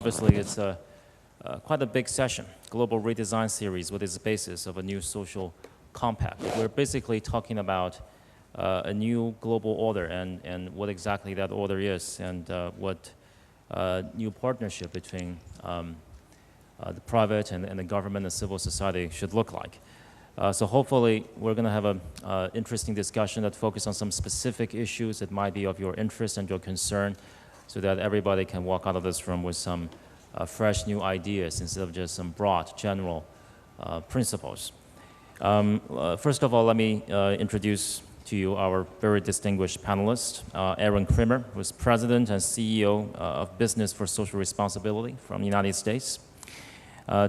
Obviously, it's quite a big session, global redesign series with its basis of a new social compact. We're basically talking about a new global order and what exactly that order is and what new partnership between the private and the government and civil society should look like. So hopefully we're going to have an interesting discussion that focuses on some specific issues that might be of your interest and your concern so that everybody can walk out of this room with some fresh new ideas instead of just some broad general principles. First of all, let me introduce to you our very distinguished panelist, Aron Cramer, who is President and CEO of Business for Social Responsibility from the United States.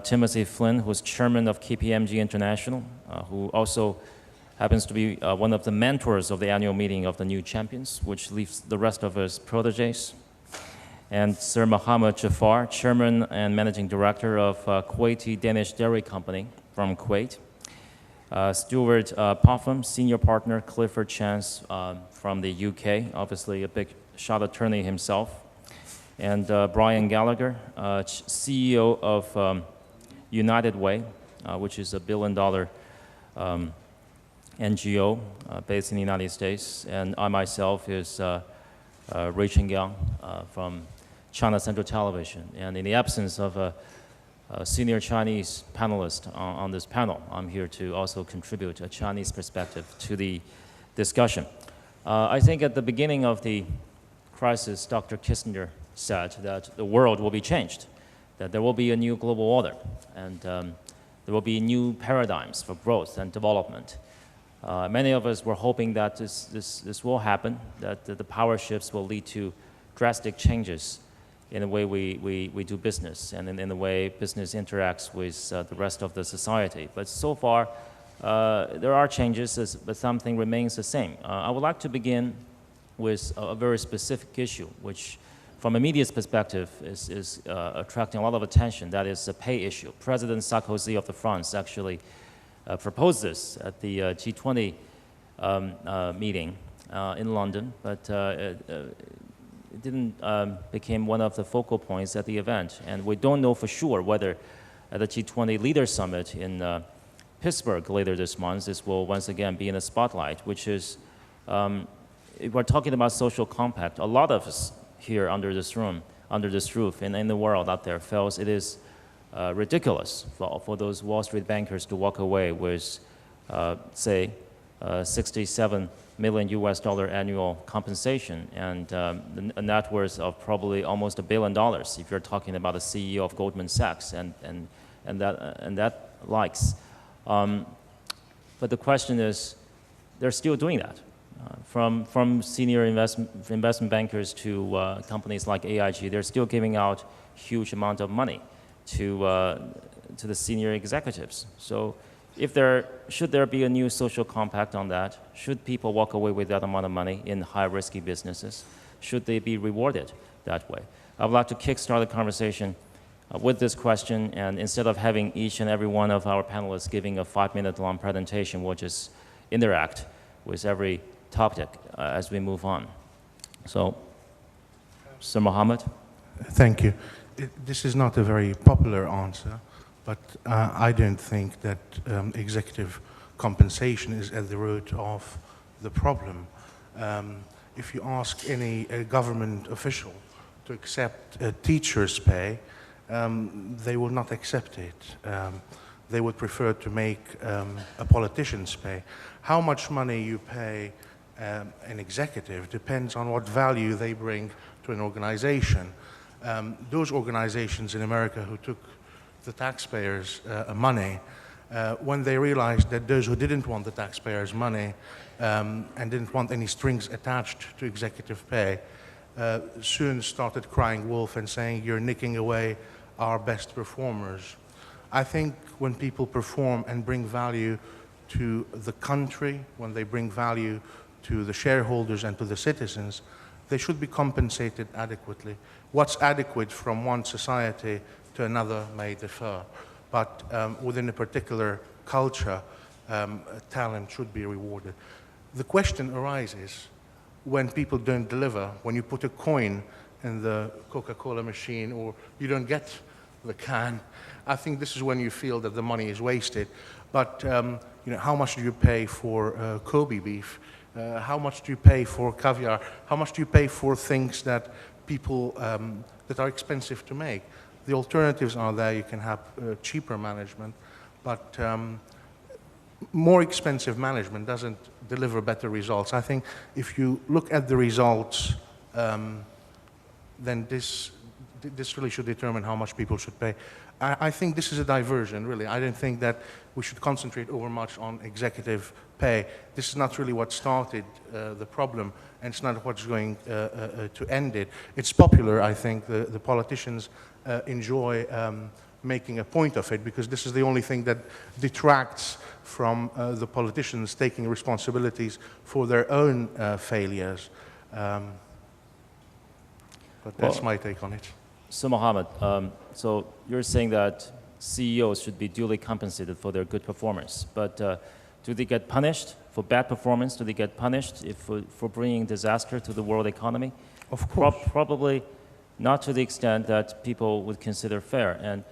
Timothy Flynn, who is Chairman of KPMG International, who also happens to be one of the mentors of the annual meeting of the New Champions, which leaves the rest of us proteges. And Sir Mohammad Jaafar, Chairman and Managing Director of Kuwaiti Danish Dairy Company from Kuwait. Stuart Popham, Senior Partner, Clifford from the UK, obviously a big shot attorney himself. And Brian Gallagher, CEO of United Way, which is a billion-dollar NGO based in the United States. And I myself is Chenggang from China Central Television. And in the absence of a senior Chinese panelist on this panel, I'm here to also contribute a Chinese perspective to the discussion. I think at the beginning of the crisis, Dr. Kissinger said that the world will be changed, that there will be a new global order, and there will be new paradigms for growth and development. Many of us were hoping that this will happen, that the power shifts will lead to drastic changes in the way we do business and in the way business interacts with the rest of the society. But so far, there are changes, but something remains the same. I would like to begin with a very specific issue, which from a media's perspective is attracting a lot of attention. That is the pay issue. President Sarkozy of France actually proposed this at the G20 meeting in London, but it didn't become one of the focal points at the event. And we don't know for sure whether at the G20 Leaders Summit in Pittsburgh later this month, this will once again be in the spotlight, which is, if we're talking about social compact, a lot of us here under this roof, and in the world out there feels it is ridiculous for those Wall Street bankers to walk away with, say, 67 million US dollar annual compensation and a net worth of probably almost $1 billion if you're talking about a CEO of Goldman Sachs and that likes. But the question is, they're still doing that. From senior investment bankers to companies like AIG, they're still giving out huge amount of money to the senior executives. So should there be a new social compact on that? Should people walk away with that amount of money in high-risky businesses? Should they be rewarded that way? I would like to kickstart the conversation with this question, and instead of having each and every one of our panelists giving a 5-minute long presentation, we'll just interact with every topic as we move on. So, Sir Mohammad. Thank you. This is not a very popular answer, but I don't think that executive compensation is at the root of the problem. If you ask any government official to accept a teacher's pay, they will not accept it. They would prefer to make a politician's pay. How much money you pay an executive depends on what value they bring to an organization. Those organizations in America who took the taxpayers' money, when they realized that those who didn't want the taxpayers' money and didn't want any strings attached to executive pay, soon started crying wolf and saying, "You're nicking away our best performers." I think when people perform and bring value to the country, when they bring value to the shareholders and to the citizens, they should be compensated adequately. What's adequate from one society to another may differ, but within a particular culture, talent should be rewarded. The question arises when people don't deliver, when you put a coin in the Coca-Cola machine, or you don't get the can, I think this is when you feel that the money is wasted. But you know, how much do you pay for Kobe beef? How much do you pay for caviar? How much do you pay for things that people that are expensive to make? The alternatives are there. You can have cheaper management, but more expensive management doesn't deliver better results. I think if you look at the results, then this really should determine how much people should pay. I think this is a diversion, really. I don't think that we should concentrate over much on executive pay. This is not really what started the problem, and it's not what's going to end it. It's popular, I think. The politicians enjoy making a point of it, because this is the only thing that detracts from the politicians taking responsibilities for their own failures. But that's my take on it. So Mohammad, so you're saying that CEOs should be duly compensated for their good performance, but do they get punished for bad performance? Do they get punished for bringing disaster to the world economy? Of course. Probably not to the extent that people would consider fair. And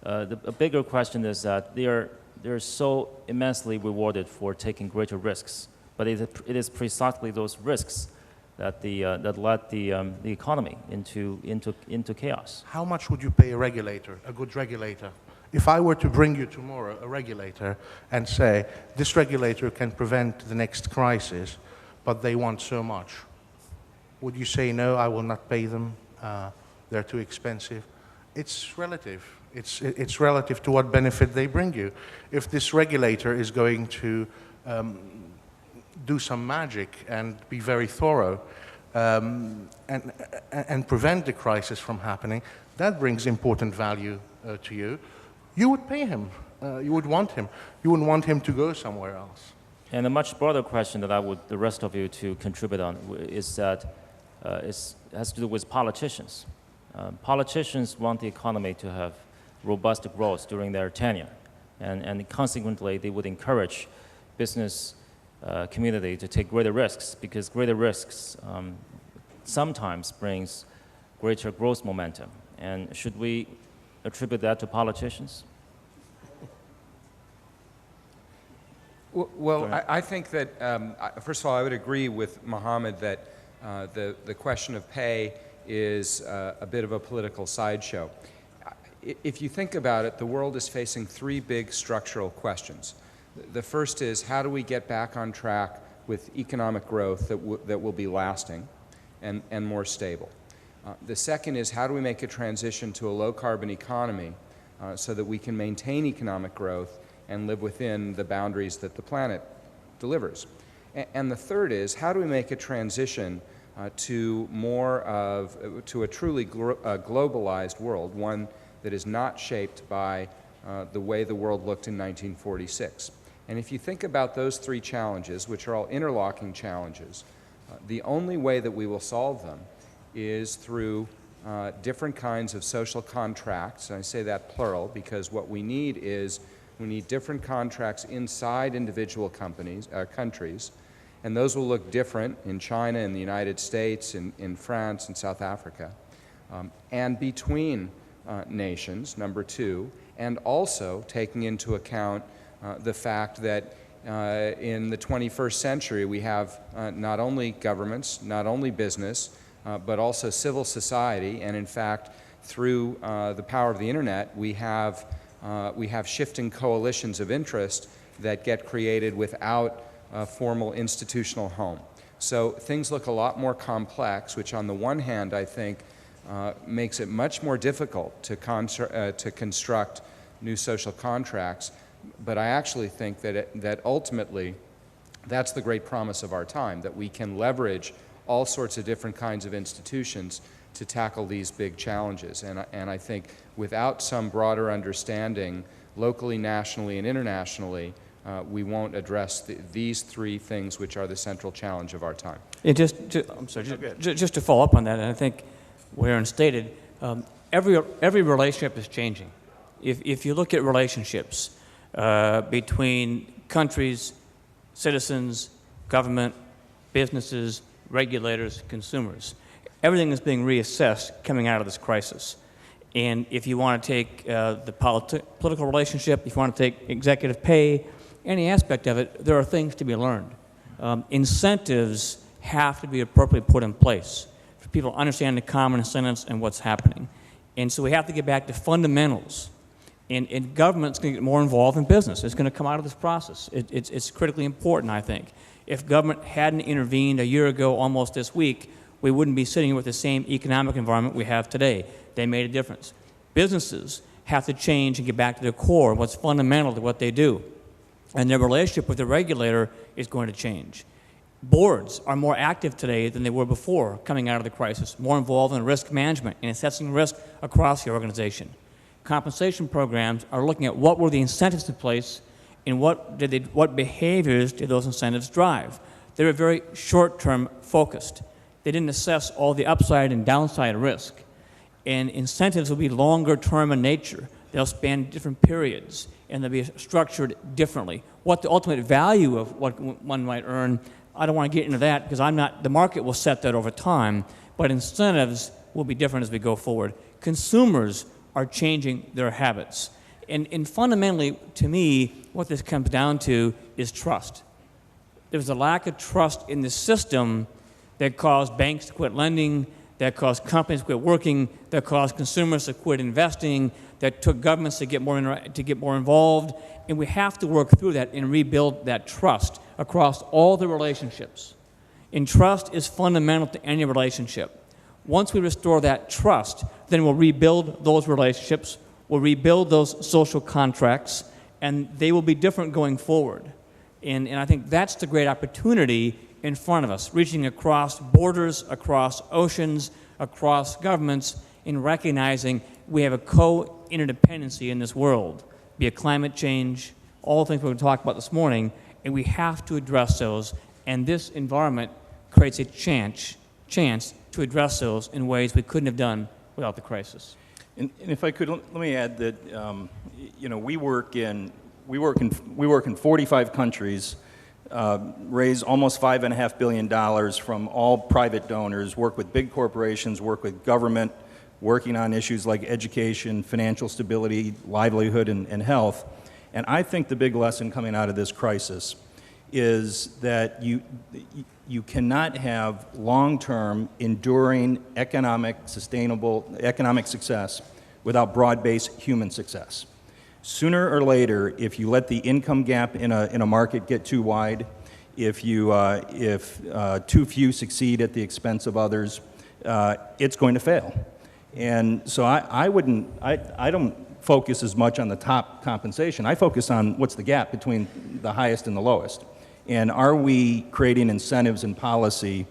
a bigger question is that they're so immensely rewarded for taking greater risks, but it is precisely those risks that led the economy into chaos. How much would you pay a regulator, a good regulator? If I were to bring you tomorrow a regulator and say, this regulator can prevent the next crisis, but they want so much, would you say, no, I will not pay them, they're too expensive? It's relative. It's relative to what benefit they bring you. If this regulator is going to do some magic and be very thorough and prevent the crisis from happening, that brings important value to you. You would pay him. You would want him. You wouldn't want him to go somewhere else. And a much broader question that I would the rest of you to contribute on is that has to do with politicians. Politicians want the economy to have robust growth during their tenure, and consequently they would encourage business community to take greater risks, because greater risks sometimes brings greater growth momentum. And should we attribute that to politicians? Well, I think that, first of all, I would agree with Mohammad that the question of pay is a bit of a political sideshow. If you think about it, the world is facing three big structural questions. The first is, how do we get back on track with economic growth that will be lasting and more stable? The second is, how do we make a transition to a low-carbon economy so that we can maintain economic growth and live within the boundaries that the planet delivers? And the third is, how do we make a transition to a truly globalized world, one that is not shaped by the way the world looked in 1946? And if you think about those three challenges, which are all interlocking challenges, the only way that we will solve them is through different kinds of social contracts. And I say that plural because what we need is different contracts inside individual countries, and those will look different in China, in the United States, in France, and South Africa, and between nations, number two, and also taking into account the fact that in the 21st century we have not only governments, not only business, but also civil society, and in fact through the power of the internet we have shifting coalitions of interest that get created without a formal institutional home. So things look a lot more complex, which on the one hand I think makes it much more difficult to construct new social contracts, but I actually think that ultimately that's the great promise of our time, that we can leverage all sorts of different kinds of institutions to tackle these big challenges. And I think without some broader understanding, locally, nationally, and internationally, we won't address these three things which are the central challenge of our time. And just to follow up on that, and I think what Aron stated, every relationship is changing. If you look at relationships between countries, citizens, government, businesses, regulators, consumers, Everything is being reassessed coming out of this crisis. And if you want to take the political relationship, if you want to take executive pay, any aspect of it, there are things to be learned. Incentives have to be appropriately put in place for people to understand the common incentives and what's happening. And so we have to get back to fundamentals. And government's going to get more involved in business. It's going to come out of this process. It's critically important, I think. If government hadn't intervened a year ago, almost this week, we wouldn't be sitting here with the same economic environment we have today. They made a difference. Businesses have to change and get back to their core, what's fundamental to what they do. And their relationship with the regulator is going to change. Boards are more active today than they were before coming out of the crisis, more involved in risk management and assessing risk across the organization. Compensation programs are looking at what were the incentives in place and what behaviors did those incentives drive. They were very short-term focused. They didn't assess all the upside and downside risk. And incentives will be longer-term in nature. They'll span different periods, and they'll be structured differently. What the ultimate value of what one might earn, I don't want to get into that because the market will set that over time, but incentives will be different as we go forward. Consumers are changing their habits. And fundamentally, to me, what this comes down to is trust. There's a lack of trust in the system that caused banks to quit lending, that caused companies to quit working, that caused consumers to quit investing, that took governments to get more involved. And we have to work through that and rebuild that trust across all the relationships. And trust is fundamental to any relationship. Once we restore that trust, then we'll rebuild those relationships, we'll rebuild those social contracts, and they will be different going forward. And I think that's the great opportunity in front of us, reaching across borders, across oceans, across governments, and recognizing we have a co-interdependency in this world, be it climate change, all the things we're going to talk about this morning, and we have to address those. And this environment creates a chance to address those in ways we couldn't have done without the crisis. And if I could, let me add that we work in 45 countries, raise almost $5.5 billion from all private donors, work with big corporations, work with government, working on issues like education, financial stability, livelihood, and health. And I think the big lesson coming out of this crisis is that you cannot have long-term, enduring, sustainable economic success without broad-based human success. Sooner or later, if you let the income gap in a market get too wide, if too few succeed at the expense of others, it's going to fail. And so I don't focus as much on the top compensation. I focus on what's the gap between the highest and the lowest. And are we creating incentives and policy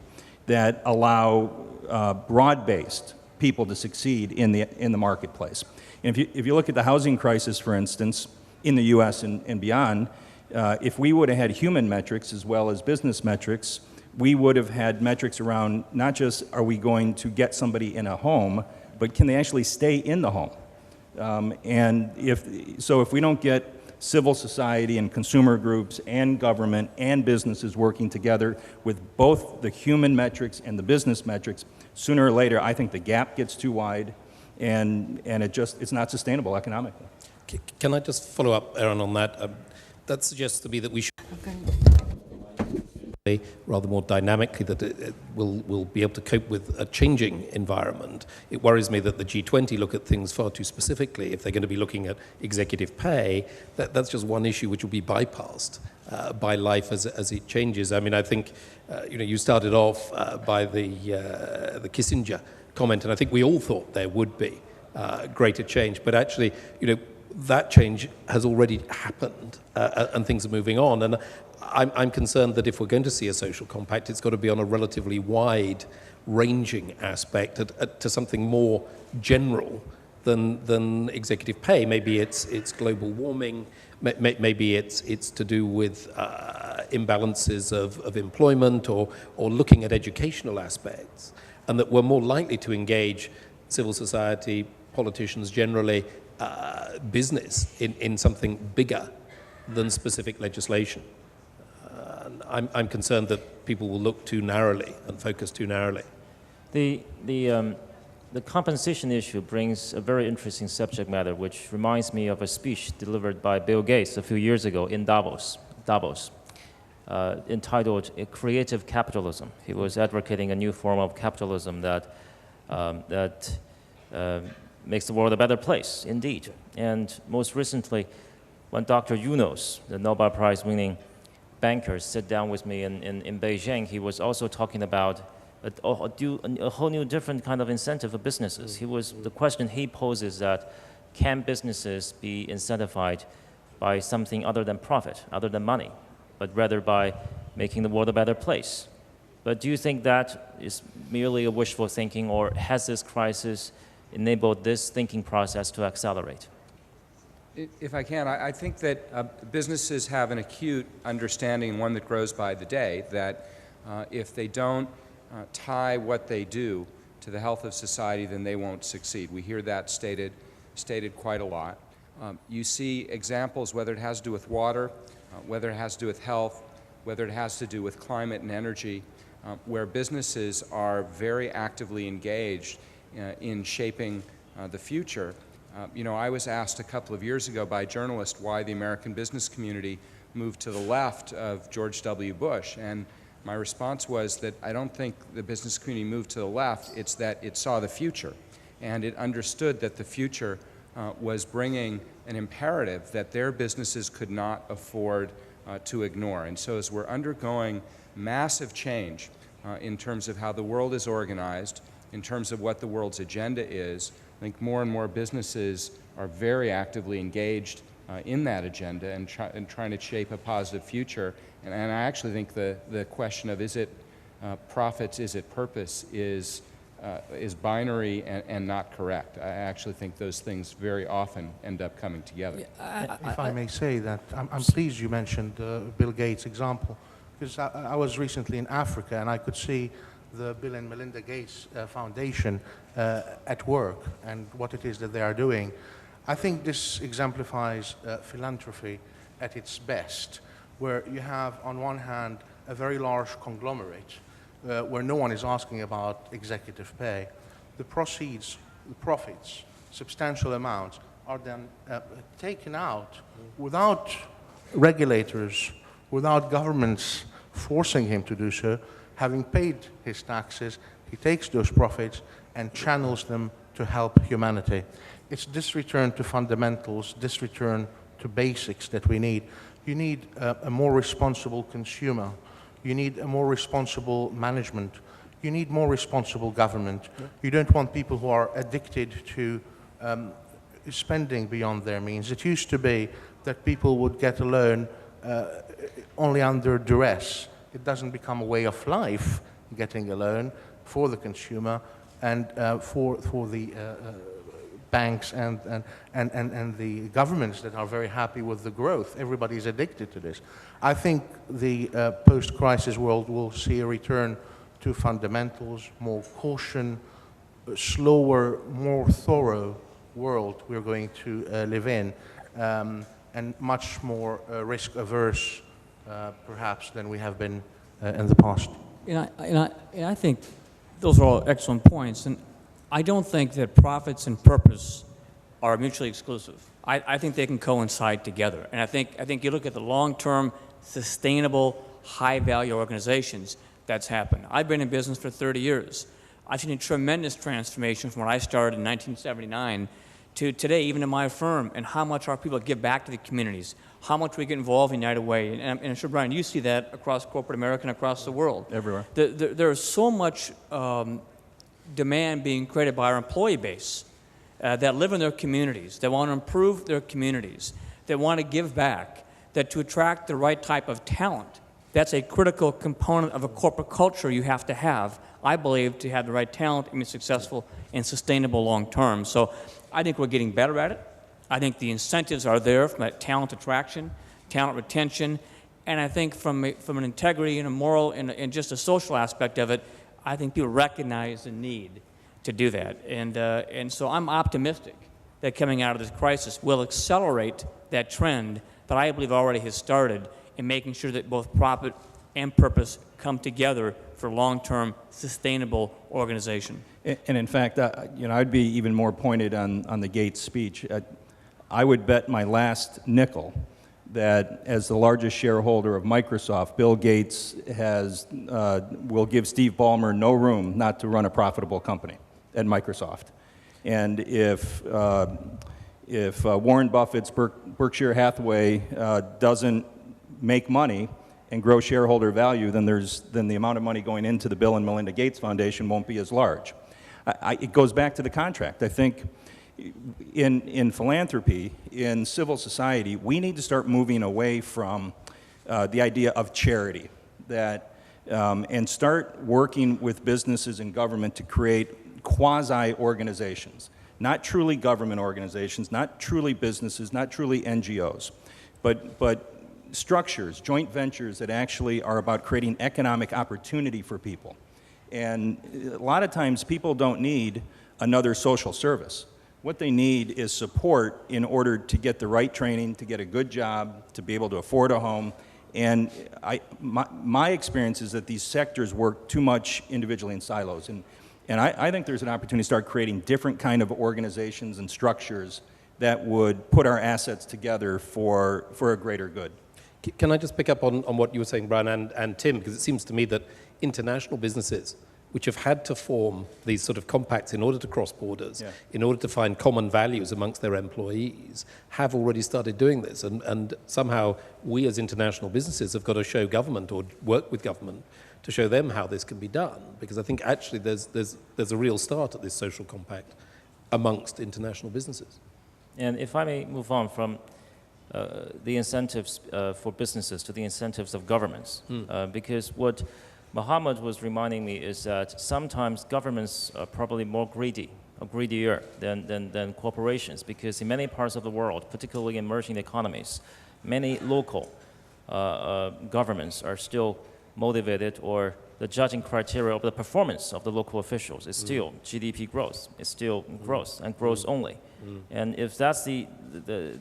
that allow broad-based people to succeed in the marketplace? And if you look at the housing crisis, for instance, in the U.S. and beyond, if we would have had human metrics as well as business metrics, we would have had metrics around not just are we going to get somebody in a home, but can they actually stay in the home? And if we don't get civil society and consumer groups and government and businesses working together with both the human metrics and the business metrics, sooner or later, I think the gap gets too wide, and it's not sustainable economically. Can I just follow up, Aron, on that? That suggests to me that we should rather more dynamically, that we'll be able to cope with a changing environment. It worries me that the G20 look at things far too specifically. If they're going to be looking at executive pay, that's just one issue which will be bypassed by life as it changes. I mean, I think you started off by the Kissinger comment, and I think we all thought there would be greater change, but actually, that change has already happened, and things are moving on. And I'm concerned that if we're going to see a social compact, it's got to be on a relatively wide-ranging aspect to something more general than executive pay. Maybe it's global warming. Maybe it's to do with imbalances of employment or looking at educational aspects, and that we're more likely to engage civil society, politicians generally, business in something bigger than specific legislation. I'm concerned that people will look too narrowly and focus too narrowly. The compensation issue brings a very interesting subject matter, which reminds me of a speech delivered by Bill Gates a few years ago in Davos, entitled "Creative Capitalism." He was advocating a new form of capitalism that makes the world a better place, indeed. And most recently, when Dr. Yunus, the Nobel Prize-winning banker, sat down with me in Beijing, he was also talking about a whole new different kind of incentive for businesses. The question he poses that, can businesses be incentivized by something other than profit, other than money, but rather by making the world a better place? But do you think that is merely a wishful thinking, or has this crisis enabled this thinking process to accelerate? If I can, I think that businesses have an acute understanding, one that grows by the day, that if they don't tie what they do to the health of society, then they won't succeed. We hear that stated quite a lot. You see examples, whether it has to do with water, whether it has to do with health, whether it has to do with climate and energy, where businesses are very actively engaged in shaping the future. I was asked a couple of years ago by a journalist why the American business community moved to the left of George W. Bush, and my response was that I don't think the business community moved to the left, it's that it saw the future, and it understood that the future was bringing an imperative that their businesses could not afford to ignore. And so as we're undergoing massive change in terms of how the world is organized, in terms of what the world's agenda is, I think more and more businesses are very actively engaged in that agenda and trying to shape a positive future. And I actually think the question of is it profits, is it purpose, is binary and not correct. I actually think those things very often end up coming together. If I may say that, I'm pleased you mentioned Bill Gates' example, because I was recently in Africa and I could see the Bill and Melinda Gates Foundation at work and what it is that they are doing. I think this exemplifies philanthropy at its best, where you have, on one hand, a very large conglomerate where no one is asking about executive pay. The proceeds, the profits, substantial amounts are then taken out without regulators, without governments forcing him to do so. Having paid his taxes, he takes those profits and channels them to help humanity. It's this return to fundamentals, this return to basics that we need. You need a more responsible consumer. You need a more responsible management. You need more responsible government. You don't want people who are addicted to spending beyond their means. It used to be that people would get a loan only under duress. It doesn't become a way of life, getting a loan for the consumer and for the banks and the governments that are very happy with the growth. Everybody's addicted to this. I think the post-crisis world will see a return to fundamentals, more caution, slower, more thorough world we're going to live in, and much more risk-averse perhaps than we have been in the past. And I think those are all excellent points. And I don't think that profits and purpose are mutually exclusive. I think they can coincide together. And I think you look at the long-term, sustainable, high-value organizations, that's happened. I've been in business for 30 years. I've seen a tremendous transformation from when I started in 1979 to today, even in my firm, and how much our people give back to the communities, how much we get involved in United Way. And I'm sure, Brian, you see that across corporate America and across the world. Everywhere. There is so much demand being created by our employee base that live in their communities, that want to improve their communities, that want to give back, that to attract the right type of talent, that's a critical component of a corporate culture you have to have, I believe, to have the right talent and be successful and sustainable long term. So I think we're getting better at it. I think the incentives are there from that talent attraction, talent retention, and I think from an integrity and a moral and just a social aspect of it, I think people recognize the need to do that. And so I'm optimistic that coming out of this crisis will accelerate that trend that I believe already has started in making sure that both profit and purpose come together for long-term sustainable organization. And in fact, I'd be even more pointed on the Gates speech. I would bet my last nickel that as the largest shareholder of Microsoft, Bill Gates will give Steve Ballmer no room not to run a profitable company at Microsoft. And if Warren Buffett's Berkshire Hathaway doesn't make money and grow shareholder value, then the amount of money going into the Bill and Melinda Gates Foundation won't be as large. It goes back to the contract. I think in philanthropy, in civil society, we need to start moving away from the idea of charity and start working with businesses and government to create quasi-organizations, not truly government organizations, not truly businesses, not truly NGOs, but structures, joint ventures that actually are about creating economic opportunity for people. And a lot of times people don't need another social service. What they need is support in order to get the right training, to get a good job, to be able to afford a home. And my experience is that these sectors work too much individually in silos. And I think there's an opportunity to start creating different kind of organizations and structures that would put our assets together for a greater good. Can I just pick up on what you were saying, Brian and Tim, because it seems to me that international businesses which have had to form these sort of compacts in order to cross borders, in order to find common values amongst their employees, have already started doing this. And somehow we as international businesses have got to show government or work with government to show them how this can be done. Because I think actually there's a real start at this social compact amongst international businesses. And if I may move on from the incentives for businesses to the incentives of governments, because what Mohammad was reminding me is that sometimes governments are probably more greedier than corporations, because in many parts of the world, particularly in emerging economies, many local governments are still motivated, or the judging criteria of the performance of the local officials is still GDP growth. It's still growth and growth only. And if that's the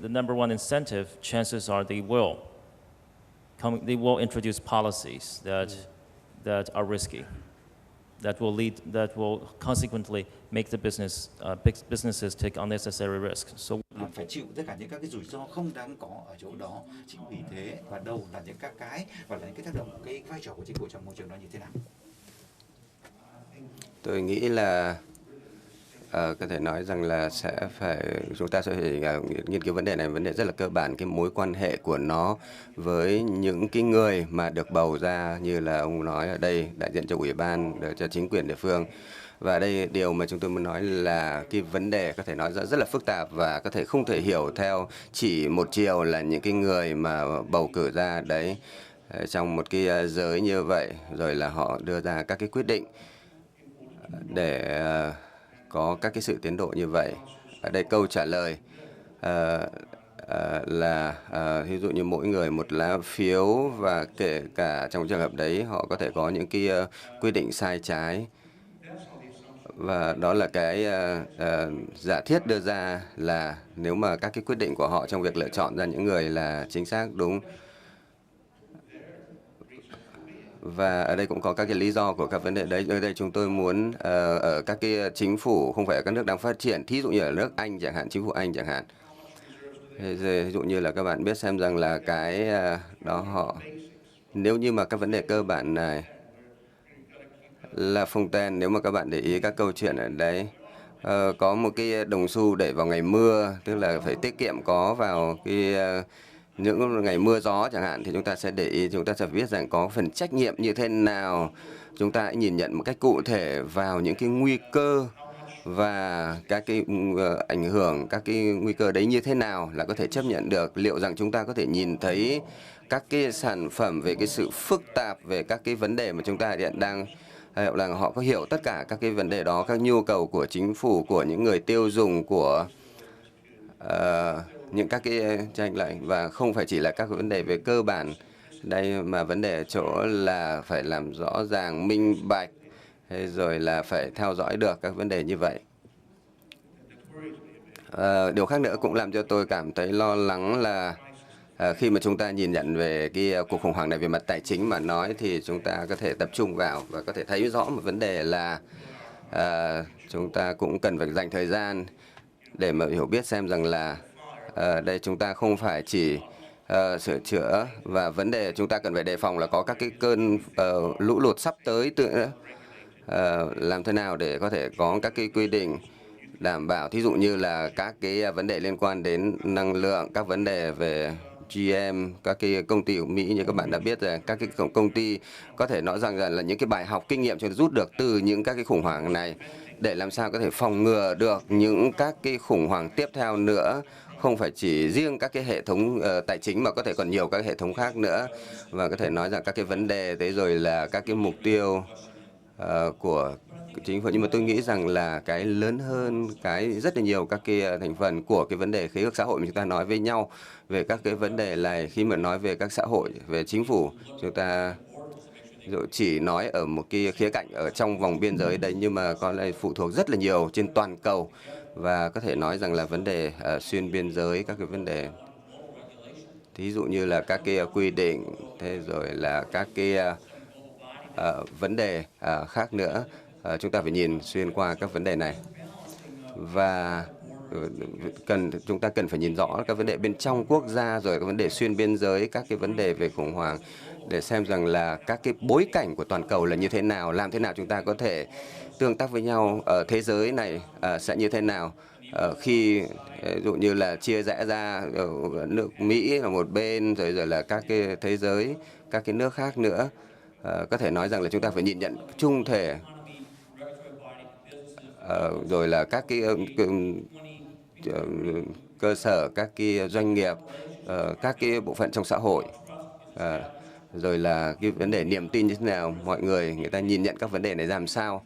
number one incentive, chances are they will introduce policies that are risky, that will consequently make the businesses take unnecessary risks. So phải chịu tất cả những các cái rủi ro không đáng có ở chỗ đó. Chính vì thế và đâu là những các cái và là những cái tác động, cái vai trò của chính phủ trong môi trường đó như thế nào? Tôi nghĩ là có thể nói rằng là chúng ta sẽ phải nghiên cứu vấn đề này, vấn đề rất là cơ bản, cái mối quan hệ của nó với những cái người mà được bầu ra, như là ông nói ở đây, đại diện cho ủy ban, cho chính quyền địa phương. Và đây điều mà chúng tôi muốn nói là cái vấn đề có thể nói rất là phức tạp và có thể không thể hiểu theo chỉ một chiều là những cái người mà bầu cử ra đấy trong một cái giới như vậy, rồi là họ đưa ra các cái quyết định để có các cái sự tiến độ như vậy. Ở đây câu trả lời là ví dụ như mỗi người một lá phiếu, và kể cả trong trường hợp đấy họ có thể có những cái quyết định sai trái. Và đó là cái giả thiết đưa ra là nếu mà các cái quyết định của họ trong việc lựa chọn ra những người là chính xác, đúng. Và ở đây cũng có các cái lý do của các vấn đề đấy. Ở đây chúng tôi muốn ở các cái chính phủ, không phải ở các nước đang phát triển, thí dụ như ở nước Anh chẳng hạn, chính phủ Anh chẳng hạn. Ví dụ như là các bạn biết xem rằng là cái đó nếu như mà các vấn đề cơ bản này là Fontaine, nếu mà các bạn để ý các câu chuyện ở đấy, có một cái đồng xu để vào ngày mưa, tức là phải tiết kiệm có vào những ngày mưa gió chẳng hạn, thì chúng ta sẽ để ý, chúng ta sẽ biết rằng có phần trách nhiệm như thế nào. Chúng ta hãy nhìn nhận một cách cụ thể vào những cái nguy cơ và các cái ảnh hưởng, các cái nguy cơ đấy như thế nào là có thể chấp nhận được. Liệu rằng chúng ta có thể nhìn thấy các cái sản phẩm về cái sự phức tạp về các cái vấn đề mà chúng ta hiện đang, là họ có hiểu tất cả các cái vấn đề đó, các nhu cầu của chính phủ, của những người tiêu dùng, của những các cái tranh lệch, và không phải chỉ là các vấn đề về cơ bản đây, mà vấn đề ở chỗ là phải làm rõ ràng, minh bạch, rồi là phải theo dõi được các vấn đề như vậy. Điều khác nữa cũng làm cho tôi cảm thấy lo lắng là khi mà chúng ta nhìn nhận về cái cuộc khủng hoảng này về mặt tài chính mà nói thì chúng ta có thể tập trung vào và có thể thấy rõ một vấn đề là chúng ta cũng cần phải dành thời gian để mà hiểu biết xem rằng là đây chúng ta không phải chỉ sửa chữa, và vấn đề chúng ta cần phải đề phòng là có các cái cơn lũ lụt sắp tới nữa. Làm thế nào để có thể có các cái quy định đảm bảo, thí dụ như là các cái vấn đề liên quan đến năng lượng, các vấn đề về GM, các cái công ty của Mỹ như các bạn đã biết rồi, các cái công ty có thể nói rằng là những cái bài học kinh nghiệm chúng ta rút được từ những các cái khủng hoảng này để làm sao có thể phòng ngừa được những các cái khủng hoảng tiếp theo nữa, không phải chỉ riêng các cái hệ thống tài chính mà có thể còn nhiều các hệ thống khác nữa, và có thể nói rằng các cái vấn đề thế rồi là các cái mục tiêu của chính phủ. Nhưng mà tôi nghĩ rằng là cái lớn hơn cái rất là nhiều các cái thành phần của cái vấn đề khế ước xã hội mà chúng ta nói với nhau về các cái vấn đề này. Khi mà nói về các xã hội, về chính phủ, chúng ta chỉ nói ở một cái khía cạnh ở trong vòng biên giới đây, nhưng mà có lẽ phụ thuộc rất là nhiều trên toàn cầu, và có thể nói rằng là vấn đề xuyên biên giới, các cái vấn đề thí dụ như là các cái quy định, thế rồi là các cái vấn đề khác nữa. Chúng ta phải nhìn xuyên qua các vấn đề này, và chúng ta cần phải nhìn rõ các vấn đề bên trong quốc gia, rồi các vấn đề xuyên biên giới, các cái vấn đề về khủng hoảng, để xem rằng là các cái bối cảnh của toàn cầu là như thế nào, làm thế nào chúng ta có thể tương tác với nhau ở thế giới này sẽ như thế nào. Khi ví dụ như là chia rẽ ra nước Mỹ là một bên, rồi là các cái thế giới, các cái nước khác nữa, có thể nói rằng là chúng ta phải nhìn nhận chung thể, rồi là các cái cơ sở, các cái doanh nghiệp, các cái bộ phận trong xã hội, rồi là cái vấn đề niềm tin như thế nào, mọi người ta nhìn nhận các vấn đề này làm sao.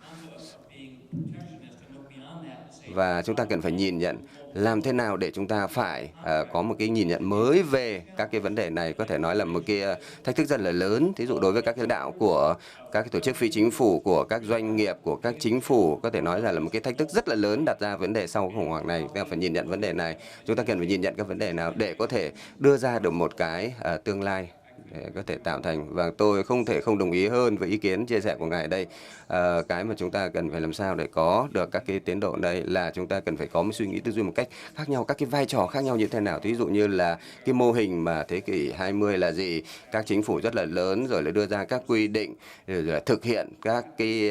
Và chúng ta cần phải nhìn nhận làm thế nào để chúng ta phải có một cái nhìn nhận mới về các cái vấn đề này. Có thể nói là một cái thách thức rất là lớn. Thí dụ đối với các cái lãnh đạo của các cái tổ chức phi chính phủ, của các doanh nghiệp, của các chính phủ, có thể nói là một cái thách thức rất là lớn đặt ra vấn đề sau khủng hoảng này. Chúng ta phải nhìn nhận vấn đề này. Chúng ta cần phải nhìn nhận các vấn đề nào để có thể đưa ra được một cái tương lai để có thể tạo thành. Và tôi không thể không đồng ý hơn với ý kiến chia sẻ của ngài đây. Cái mà chúng ta cần phải làm sao để có được các cái tiến độ đây là chúng ta cần phải có một suy nghĩ tư duy một cách khác nhau, các cái vai trò khác nhau như thế nào. Ví dụ như là cái mô hình mà thế kỷ 20 là gì, các chính phủ rất là lớn, rồi lại đưa ra các quy định, rồi là thực hiện các cái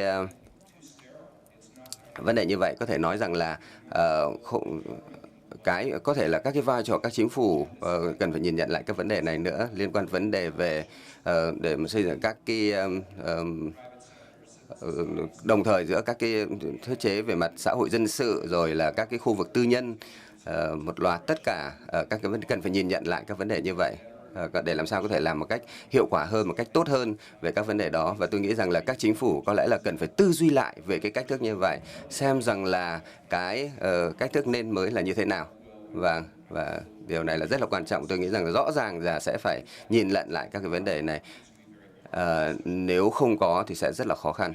vấn đề như vậy. Có thể nói rằng là cái có thể là các cái vai trò các chính phủ cần phải nhìn nhận lại các vấn đề này nữa, liên quan vấn đề về để mà xây dựng các cái đồng thời giữa các cái thiết chế về mặt xã hội dân sự, rồi là các cái khu vực tư nhân, một loạt tất cả các cái vấn đề cần phải nhìn nhận lại các vấn đề như vậy để làm sao có thể làm một cách hiệu quả hơn, một cách tốt hơn về các vấn đề đó. Và tôi nghĩ rằng là các chính phủ có lẽ là cần phải tư duy lại về cái cách thức như vậy, xem rằng là cái cách thức nên mới là như thế nào. Và điều này là rất là quan trọng. Tôi nghĩ rằng là rõ ràng là sẽ phải nhìn nhận lại các cái vấn đề này. Nếu không có thì sẽ rất là khó khăn.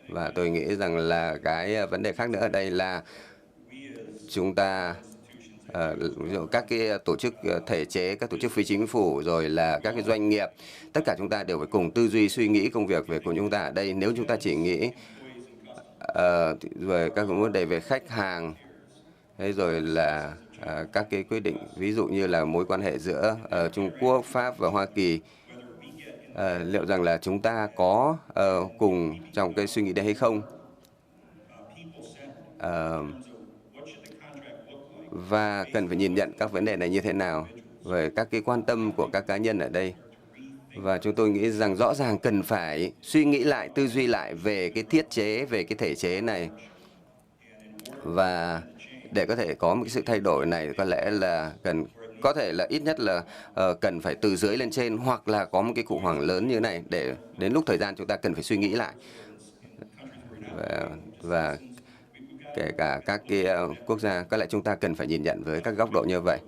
Và tôi nghĩ rằng là cái vấn đề khác nữa ở đây là chúng ta ví dụ các cái tổ chức thể chế, các tổ chức phi chính phủ, rồi là các cái doanh nghiệp, tất cả chúng ta đều phải cùng tư duy suy nghĩ công việc về của chúng ta ở đây. Nếu chúng ta chỉ nghĩ về các vấn đề về khách hàng, thế rồi là các cái quyết định, ví dụ như là mối quan hệ giữa Trung Quốc, Pháp và Hoa Kỳ, liệu rằng là chúng ta có cùng trong cái suy nghĩ đấy hay không? Và cần phải nhìn nhận các vấn đề này như thế nào về các cái quan tâm của các cá nhân ở đây. Và chúng tôi nghĩ rằng rõ ràng cần phải suy nghĩ lại, tư duy lại về cái thiết chế, về cái thể chế này. Và để có thể có một cái sự thay đổi này, có lẽ là có thể là ít nhất là cần phải từ dưới lên trên, hoặc là có một cái khủng hoảng lớn như thế này để đến lúc thời gian chúng ta cần phải suy nghĩ lại. Và kể cả các cái quốc gia, có lẽ chúng ta cần phải nhìn nhận với các góc độ như vậy.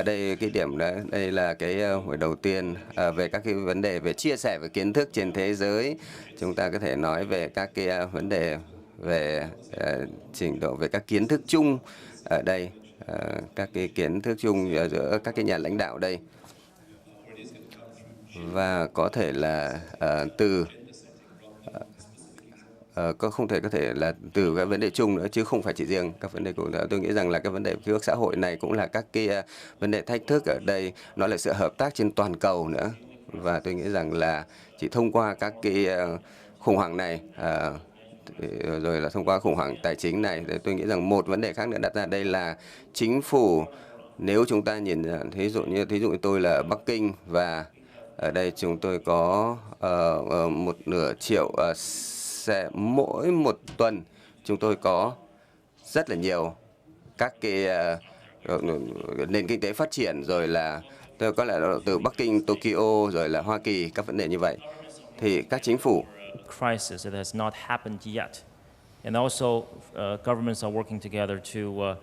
Đây cái điểm đó, đây là cái buổi đầu tiên về các cái vấn đề về chia sẻ về kiến thức trên thế giới. Chúng ta có thể nói về các cái vấn đề về trình độ, về các kiến thức chung ở đây, các cái kiến thức chung giữa các cái nhà lãnh đạo đây. và có thể là không thể là từ cái vấn đề chung nữa chứ không phải chỉ riêng các vấn đề cụ thể. Tôi nghĩ rằng là cái vấn đề khí hậu xã hội này cũng là các cái vấn đề thách thức ở đây, nó là sự hợp tác trên toàn cầu nữa, và tôi nghĩ rằng là chỉ thông qua các cái khủng hoảng này rồi là thông qua khủng hoảng tài chính này, thì tôi nghĩ rằng một vấn đề khác nữa đặt ra đây là chính phủ. Nếu chúng ta nhìn thí dụ như tôi là Bắc Kinh, và ở đây chúng tôi có 1/2 triệu xe mỗi một tuần, chúng tôi có rất là nhiều các cái nền kinh tế phát triển, rồi là tôi có lẽ là từ Bắc Kinh, Tokyo, rồi là Hoa Kỳ, các vấn đề như vậy thì các chính phủ crisis that has not happened yet, and also governments are working together to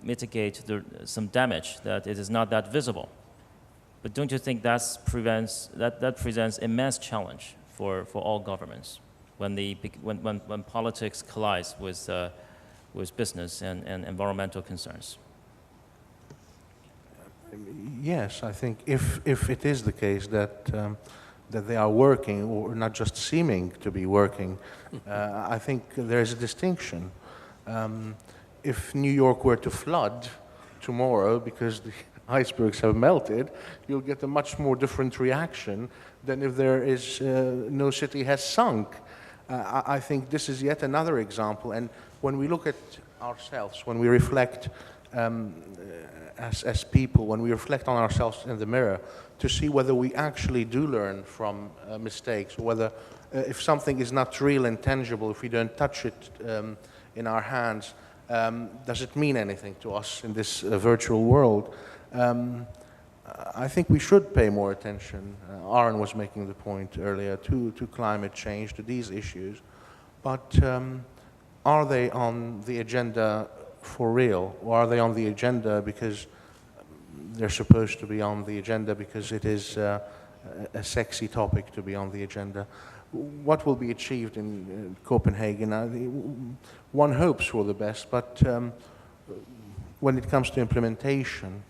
mitigate some damage that it is not that visible. But don't you think that presents immense challenge for all governments when politics collides with business and environmental concerns? Yes, I think if it is the case that they are working, or not just seeming to be working, I think there is a distinction. If New York were to flood tomorrow because the icebergs have melted, you'll get a much more different reaction than if there is no city has sunk. I think this is yet another example. And when we look at ourselves, when we reflect as people, when we reflect on ourselves in the mirror, to see whether we actually do learn from mistakes, or whether if something is not real and tangible, if we don't touch it in our hands, does it mean anything to us in this virtual world? I think we should pay more attention. Aron was making the point earlier to climate change, to these issues. But are they on the agenda for real? Or are they on the agenda because they're supposed to be on the agenda because it is a sexy topic to be on the agenda? What will be achieved in Copenhagen? One hopes for the best, but when it comes to implementation,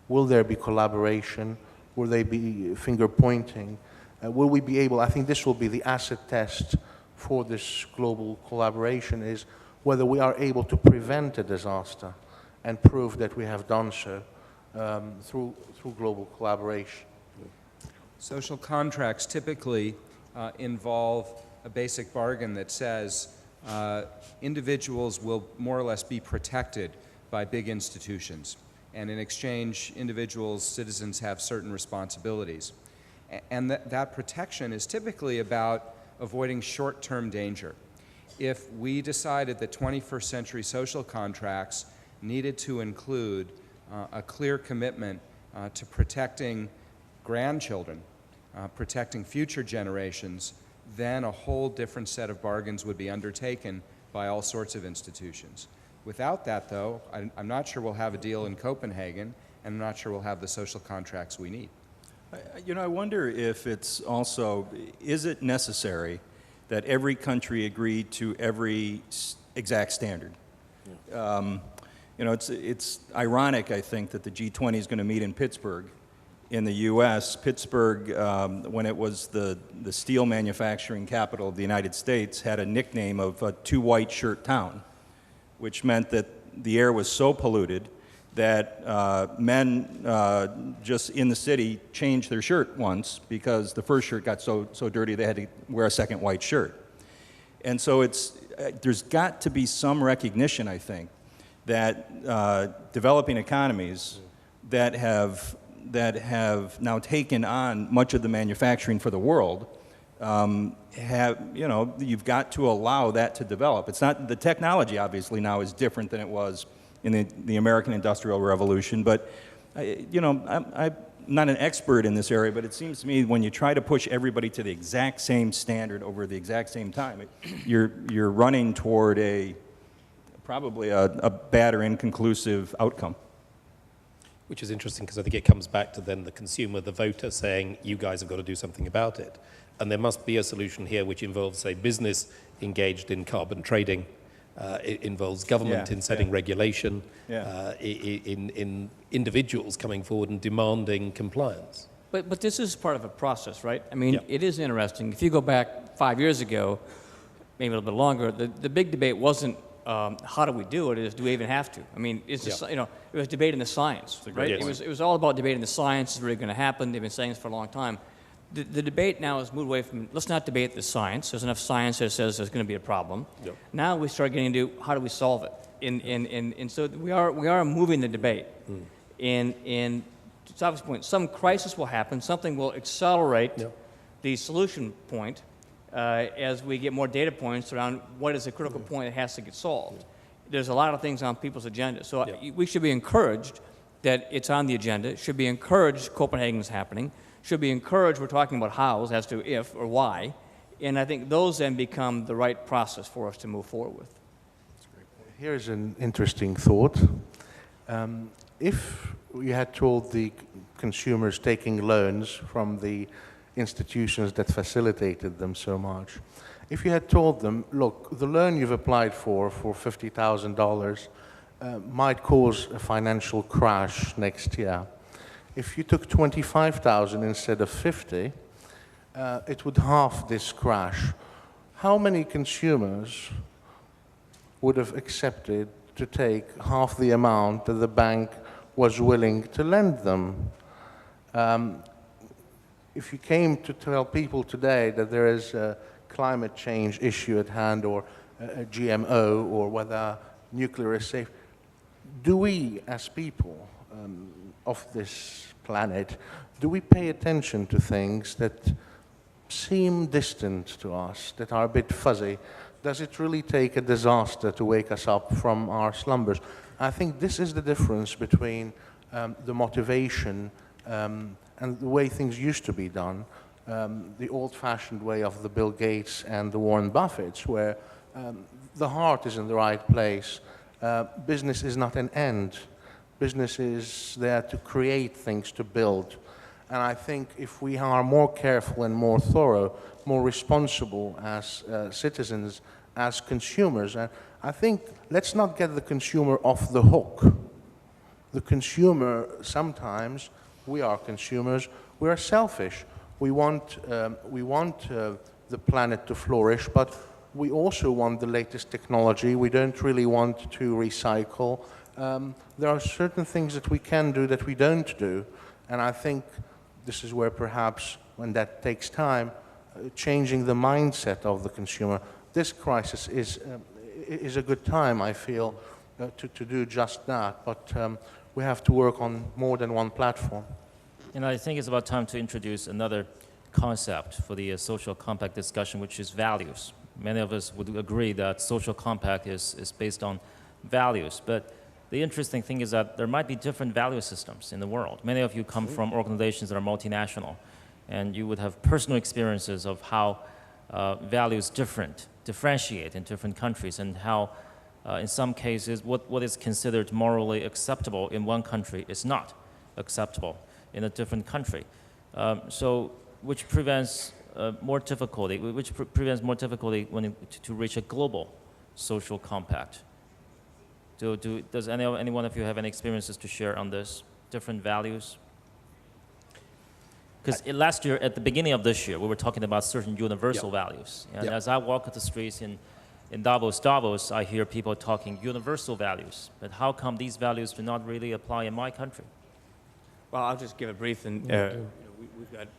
will there be collaboration? Will there be finger pointing? Will we be able, I think this will be the acid test for this global collaboration, is whether we are able to prevent a disaster and prove that we have done so through global collaboration. Social contracts typically involve a basic bargain that says individuals will more or less be protected by big institutions. And in exchange, individuals, citizens have certain responsibilities. And that protection is typically about avoiding short-term danger. If we decided that 21st century social contracts needed to include a clear commitment to protecting grandchildren, protecting future generations, then a whole different set of bargains would be undertaken by all sorts of institutions. Without that, though, I'm not sure we'll have a deal in Copenhagen, and I'm not sure we'll have the social contracts we need. You know, I wonder if it's also, is it necessary that every country agree to every exact standard? Yeah. You know, it's ironic, I think, that the G20 is going to meet in Pittsburgh in the U.S. Pittsburgh, when it was the steel manufacturing capital of the United States, had a nickname of two white shirt town, which meant that the air was so polluted that men just in the city changed their shirt once because the first shirt got so dirty they had to wear a second white shirt. And so there's got to be some recognition, I think, that developing economies that have now taken on much of the manufacturing for the world you've got to allow that to develop. It's not, the technology obviously now is different than it was in the American Industrial Revolution, but I'm not an expert in this area, but it seems to me when you try to push everybody to the exact same standard over the exact same time, you're running toward probably a bad or inconclusive outcome. Which is interesting because I think it comes back to then the consumer, the voter, saying, you guys have got to do something about it. And there must be a solution here which involves, say, business engaged in carbon trading It involves government in setting regulation, in individuals coming forward and demanding compliance. But this is part of a process, right? I mean, it is interesting. If you go back 5 years ago, maybe a little bit longer, the big debate wasn't how do we do it, it is do we even have to? I mean, it's just, you know, it was debating the science, right? It was all about debating the science, is really going to happen. They've been saying this for a long time. The debate now has moved away from, let's not debate the science. There's enough science that says there's going to be a problem. Now we start getting into how do we solve it? And so we are moving the debate. And to Jaaffar's point, some crisis will happen, something will accelerate the solution point as we get more data points around what is a critical point that has to get solved. There's a lot of things on people's agenda. So we should be encouraged that it's on the agenda. It should be encouraged Copenhagen is happening. Should be encouraged we're talking about hows as to if or why. And I think those then become the right process for us to move forward with. Here's an interesting thought. If we had told the consumers taking loans from the institutions that facilitated them so much, if you had told them, look, the loan you've applied for $50,000 might cause a financial crash next year. If you took 25,000 instead of 50, it would halve this crash. How many consumers would have accepted to take half the amount that the bank was willing to lend them? If you came to tell people today that there is a climate change issue at hand, or a GMO, or whether nuclear is safe, do we as people of this planet, do we pay attention to things that seem distant to us, that are a bit fuzzy? Does it really take a disaster to wake us up from our slumbers? I think this is the difference between the motivation and the way things used to be done, the old-fashioned way of the Bill Gates and the Warren Buffetts, where the heart is in the right place. Business is not an end. Business is there to create things, to build. And I think if we are more careful and more thorough, more responsible as citizens, as consumers, and I think let's not get the consumer off the hook. The consumer, sometimes, we are consumers, we are selfish. We want the planet to flourish, but we also want the latest technology. We don't really want to recycle. There are certain things that we can do that we don't do, and I think this is where perhaps, when that takes time, changing the mindset of the consumer. This crisis is a good time, I feel, to do just that, but we have to work on more than one platform. And I think it's about time to introduce another concept for the social compact discussion, which is values. Many of us would agree that social compact is based on values, but the interesting thing is that there might be different value systems in the world. Many of you come from organizations that are multinational, and you would have personal experiences of how values differentiate in different countries, and how in some cases what is considered morally acceptable in one country is not acceptable in a different country. Which prevents more difficulty when to reach a global social compact. Does any one of you have any experiences to share on this, different values? Because last year, at the beginning of this year, we were talking about certain universal values. And as I walk the streets in Davos, I hear people talking universal values. But how come these values do not really apply in my country? Well, I'll just give a brief. And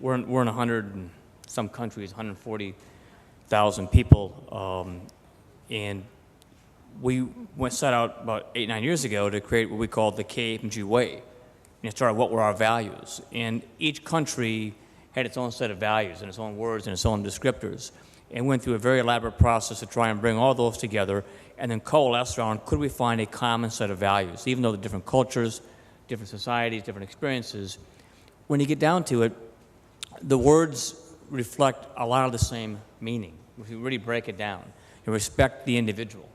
we're in 100 and some countries, 140,000 people, and we set out about 8-9 years ago to create what we call the KPMG way. And it started, what were our values? And each country had its own set of values and its own words and its own descriptors, and went through a very elaborate process to try and bring all those together and then coalesce around, could we find a common set of values? Even though the different cultures, different societies, different experiences, when you get down to it, the words reflect a lot of the same meaning. If you really break it down, you respect the individual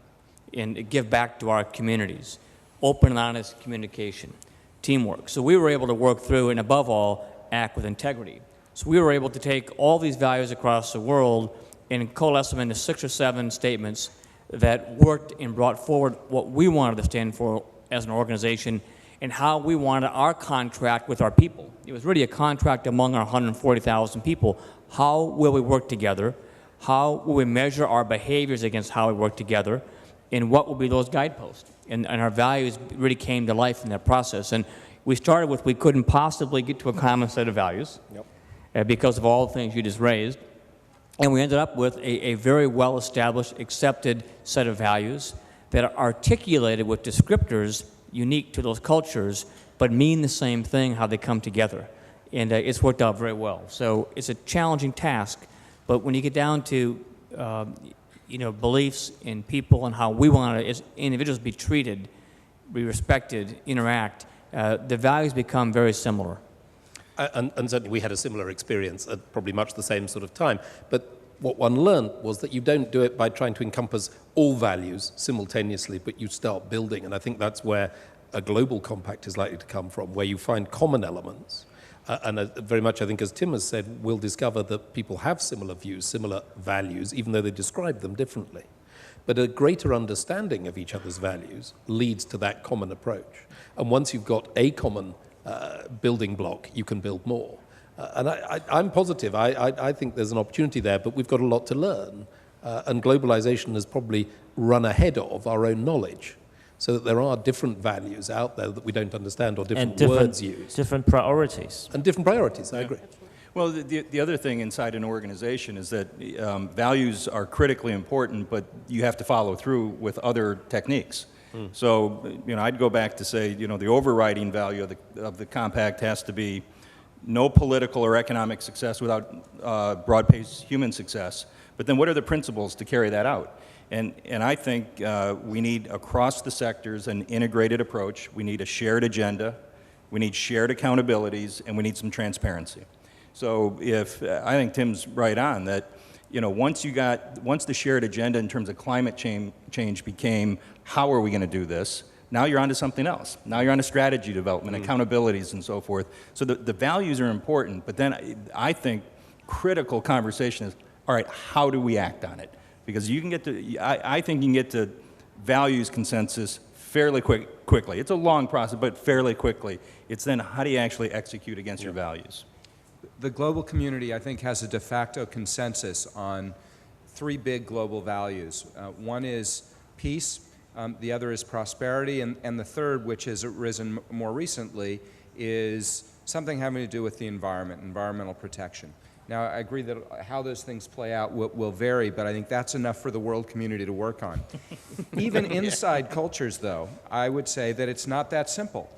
and give back to our communities, open and honest communication, teamwork. So we were able to work through, and above all, act with integrity. So we were able to take all these values across the world and coalesce them into 6 or 7 statements that worked and brought forward what we wanted to stand for as an organization and how we wanted our contract with our people. It was really a contract among our 140,000 people. How will we work together? How will we measure our behaviors against how we work together? And what will be those guideposts? And our values really came to life in that process. And we started with we couldn't possibly get to a common set of values because of all the things you just raised. And we ended up with a very well-established, accepted set of values that are articulated with descriptors unique to those cultures, but mean the same thing, how they come together. And it's worked out very well. So it's a challenging task, but when you get down to beliefs in people and how we want to, as individuals, be treated, be respected, interact, the values become very similar. And certainly we had a similar experience at probably much the same sort of time. But what one learned was that you don't do it by trying to encompass all values simultaneously, but you start building. And I think that's where a global compact is likely to come from, where you find common elements. And very much, I think, as Tim has said, we'll discover that people have similar views, similar values, even though they describe them differently. But a greater understanding of each other's values leads to that common approach. And once you've got a common building block, you can build more. And I'm positive. I think there's an opportunity there, but we've got a lot to learn. And globalization has probably run ahead of our own knowledge, so that there are different values out there that we don't understand, or different words used. Different priorities. And different priorities, I agree. Well, the other thing inside an organization is that values are critically important, but you have to follow through with other techniques. So, I'd go back to say, the overriding value of the compact has to be no political or economic success without broad-based human success. But then what are the principles to carry that out? And I think we need, across the sectors, an integrated approach. We need a shared agenda. We need shared accountabilities, and we need some transparency. So I think Tim's right on that, once the shared agenda in terms of climate change became, how are we going to do this? Now you're on to something else. Now you're on to strategy development, accountabilities, and so forth. So the values are important, but then I think critical conversation is, all right, how do we act on it? Because you can get to, I think you can get to values consensus fairly quickly. It's a long process, but fairly quickly. It's then how do you actually execute against your values? The global community, I think, has a de facto consensus on three big global values. One is peace. The other is prosperity, and the third, which has arisen more recently, is something having to do with the environment, environmental protection. Now, I agree that how those things play out will vary, but I think that's enough for the world community to work on. Even inside cultures, though, I would say that it's not that simple.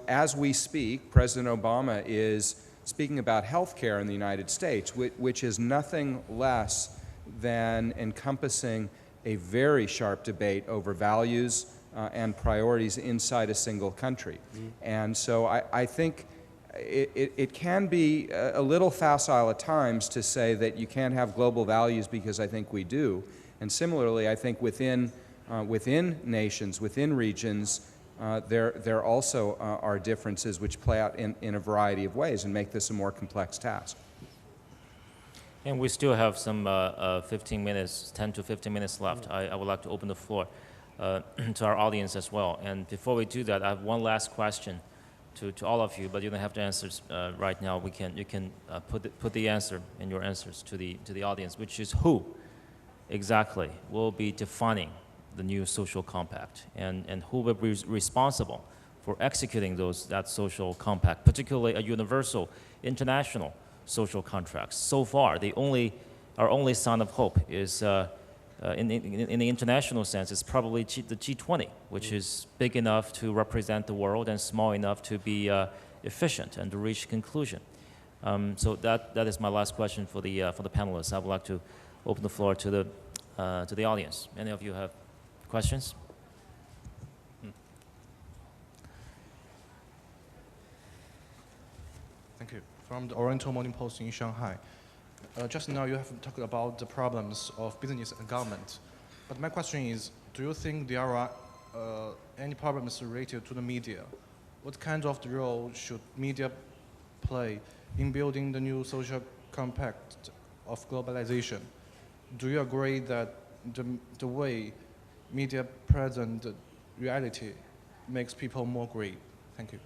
As we speak, President Obama is speaking about health care in the United States, which is nothing less than encompassing a very sharp debate over values and priorities inside a single country. And so I think it can be a little facile at times to say that you can't have global values, because I think we do. And similarly, I think within nations, within regions, there also are differences which play out in a variety of ways and make this a more complex task. And we still have some 15 minutes, 10 to 15 minutes left. I would like to open the floor to our audience as well. And before we do that, I have one last question to all of you, but you don't have to answer right now. You can put the answer in your answers to the audience, which is who exactly will be defining the new social compact, and who will be responsible for executing that social compact, particularly a universal international social contracts. So far, our only sign of hope is, in the international sense, is probably the G20, which is big enough to represent the world and small enough to be efficient and to reach conclusion. So that is my last question for the panelists. I would like to open the floor to the audience. Any of you have questions? Thank you. From the Oriental Morning Post in Shanghai. Just now you have talked about the problems of business and government. But my question is, do you think there are any problems related to the media? What kind of role should media play in building the new social compact of globalization? Do you agree that the way media present reality makes people more great. Thank you.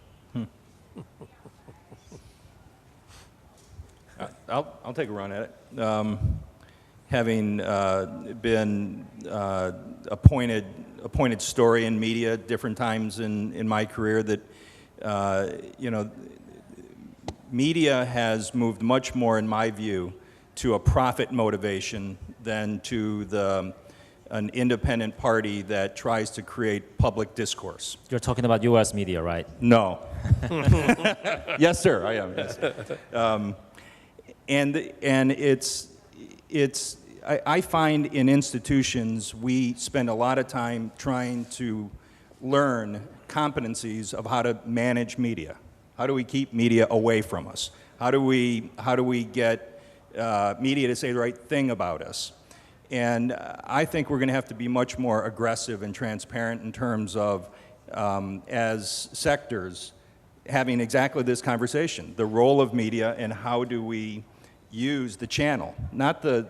I'll take a run at it. Having been appointed story in media different times in my career, that media has moved much more, in my view, to a profit motivation than to an independent party that tries to create public discourse. You're talking about U.S. media, right? No. Yes, sir, I am. Yes. And I find in institutions we spend a lot of time trying to learn competencies of how to manage media. How do we keep media away from us? How do we get media to say the right thing about us? And I think we're going to have to be much more aggressive and transparent in terms of, as sectors, having exactly this conversation: the role of media and how do we use the channel, not the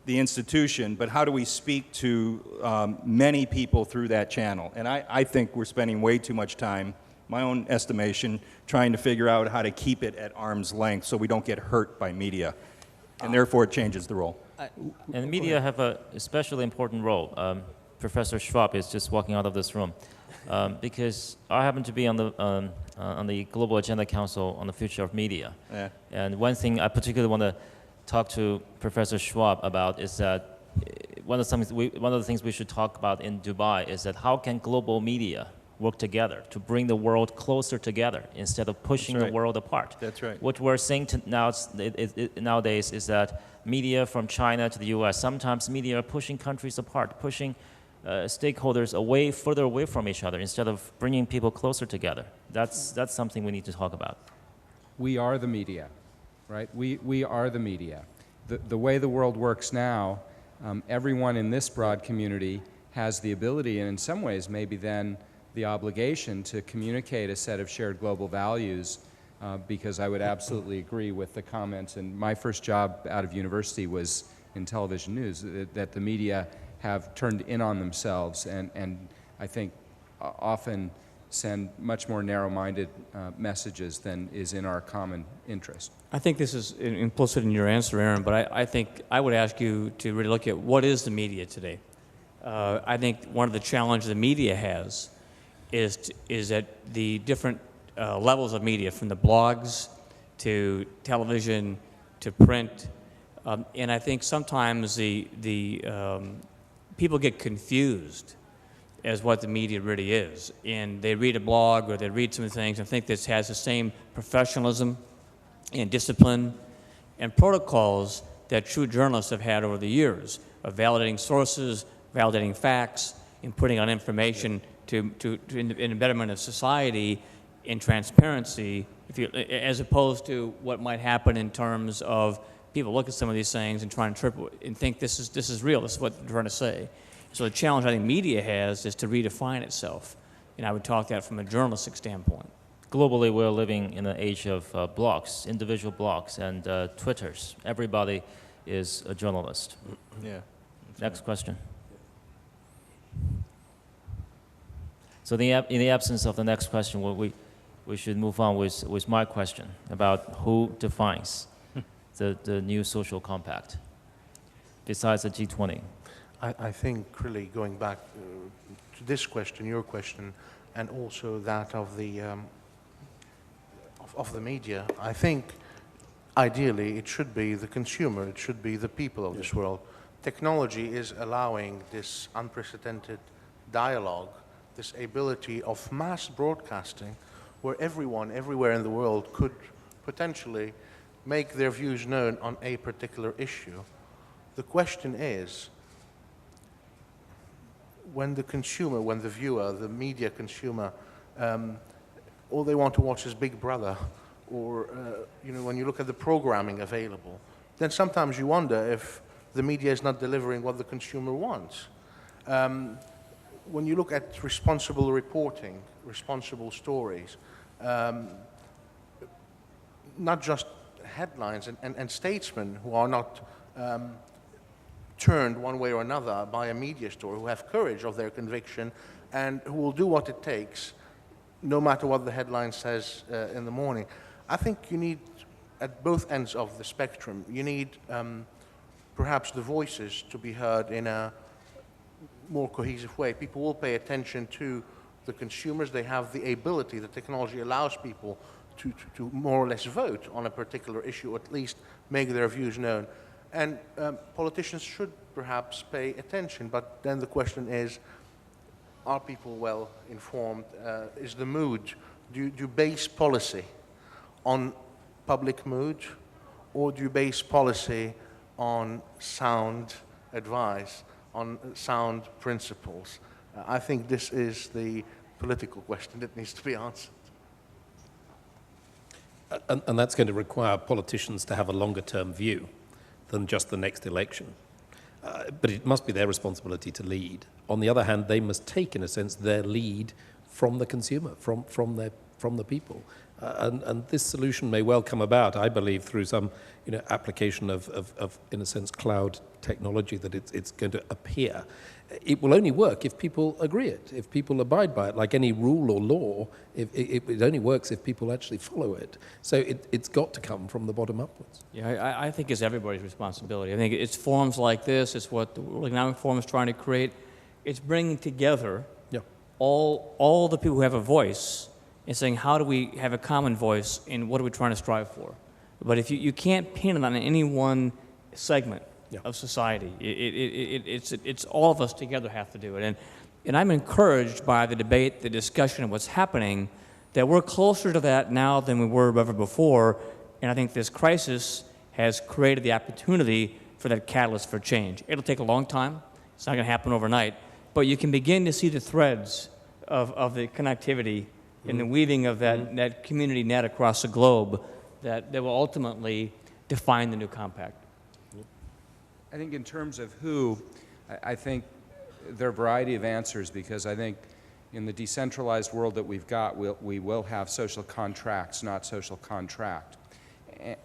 institution, but how do we speak to many people through that channel. And I think we're spending way too much time, my own estimation, trying to figure out how to keep it at arm's length so we don't get hurt by media, and therefore it changes the role. And media have a especially important role. Professor Schwab is just walking out of this room. Because I happen to be on the Global Agenda Council on the Future of Media. Yeah. And one thing I particularly want to talk to Professor Schwab about is that one of the things we should talk about in Dubai is that how can global media work together to bring the world closer together instead of pushing the world apart. That's right. What we're seeing nowadays is that media from China to the U.S., sometimes media are pushing countries apart, pushing stakeholders further away from each other instead of bringing people closer together. That's something we need to talk about. We are the media, right? We are the media. The way the world works now, everyone in this broad community has the ability, and in some ways maybe then the obligation, to communicate a set of shared global values, because I would absolutely agree with the comments. And my first job out of university was in television news, that the media have turned in on themselves and I think often send much more narrow-minded messages than is in our common interest. I think this is implicit in your answer, Aron, but I think I would ask you to really look at what is the media today. I think one of the challenges the media has is that the different levels of media, from the blogs to television to print, and I think sometimes people get confused as what the media really is, and they read a blog or they read some things and think this has the same professionalism and discipline and protocols that true journalists have had over the years of validating sources, validating facts, and putting on information in the betterment of society in transparency, as opposed to what might happen in terms of people look at some of these things and try and interpret and think this is real, this is what they're trying to say. So the challenge I think media has is to redefine itself, and I would talk that from a journalistic standpoint. Globally, we're living in an age of blogs, individual blogs, and Twitters. Everybody is a journalist. Yeah. Next question. So in the absence of the next question, we should move on with my question about who defines the new social compact, besides the G20. I think really going back to this question, your question, and also that of the media, I think ideally it should be the consumer, it should be the people of this world. Technology is allowing this unprecedented dialogue, this ability of mass broadcasting, where everyone, everywhere in the world could potentially make their views known on a particular issue. The question is, when the consumer, when the viewer, the media consumer, all they want to watch is Big Brother, or when you look at the programming available, then sometimes you wonder if the media is not delivering what the consumer wants. When you look at responsible reporting, responsible stories, not just headlines and statesmen who are not turned one way or another by a media story, who have courage of their conviction, and who will do what it takes, no matter what the headline says in the morning. I think you need, at both ends of the spectrum, you need perhaps the voices to be heard in a more cohesive way. People will pay attention to the consumers. They have the ability, the technology allows people to more or less vote on a particular issue, or at least make their views known. And politicians should perhaps pay attention, but then the question is, are people well informed? Is the mood, do you base policy on public mood, or do you base policy on sound advice, on sound principles? I think this is the political question that needs to be answered. And that's going to require politicians to have a longer-term view than just the next election. But it must be their responsibility to lead. On the other hand, they must take, in a sense, their lead from the consumer, from the people. And this solution may well come about, I believe, through some application of, in a sense, cloud technology, that it's going to appear. It will only work if people agree it, if people abide by it. Like any rule or law, it only works if people actually follow it. So it's got to come from the bottom upwards. Yeah, I think it's everybody's responsibility. I think it's forums like this, it's what the World Economic Forum is trying to create. It's bringing together all the people who have a voice and saying, how do we have a common voice and what are we trying to strive for? But if you can't pin it on any one segment of society, it's all of us together have to do it. And I'm encouraged by the debate, the discussion of what's happening, that we're closer to that now than we were ever before. And I think this crisis has created the opportunity for that catalyst for change. It'll take a long time. It's not going to happen overnight. But you can begin to see the threads of the connectivity and the weaving of that community net across the globe that will ultimately define the new compact. I think in terms of who, I think there are a variety of answers, because I think in the decentralized world that we've got, we will have social contracts, not social contract.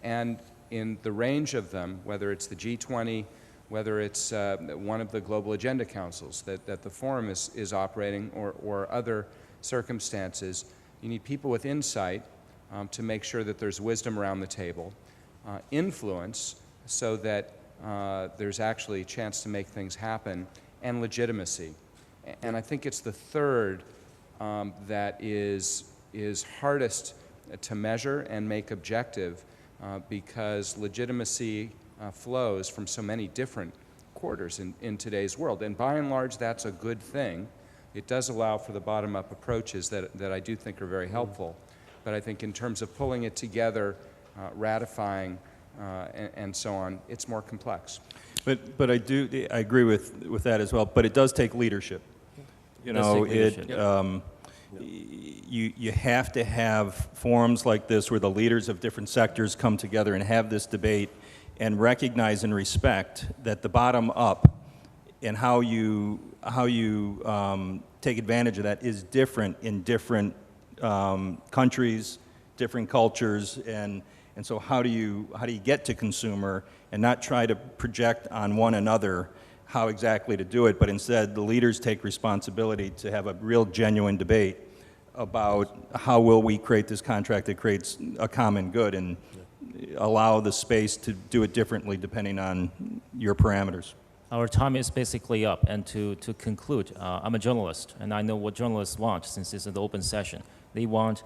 And in the range of them, whether it's the G20, whether it's one of the global agenda councils that the forum is operating, or other circumstances, you need people with insight to make sure that there's wisdom around the table, influence so that there's actually a chance to make things happen, and legitimacy. And I think it's the third that is hardest to measure and make objective, because legitimacy flows from so many different quarters in today's world. And by and large, that's a good thing. It does allow for the bottom-up approaches that I do think are very helpful. But I think in terms of pulling it together, ratifying, and so on, it's more complex. But I agree with that as well. But it does take leadership. You know, you have to have forums like this where the leaders of different sectors come together and have this debate and recognize and respect that the bottom up and how you take advantage of that is different in different countries, different cultures, and so how do you get to consumer and not try to project on one another how exactly to do it, but instead the leaders take responsibility to have a real genuine debate about how will we create this contract that creates a common good, and allow the space to do it differently depending on your parameters. Our time is basically up, and to conclude, I'm a journalist, and I know what journalists want since this is an open session. They want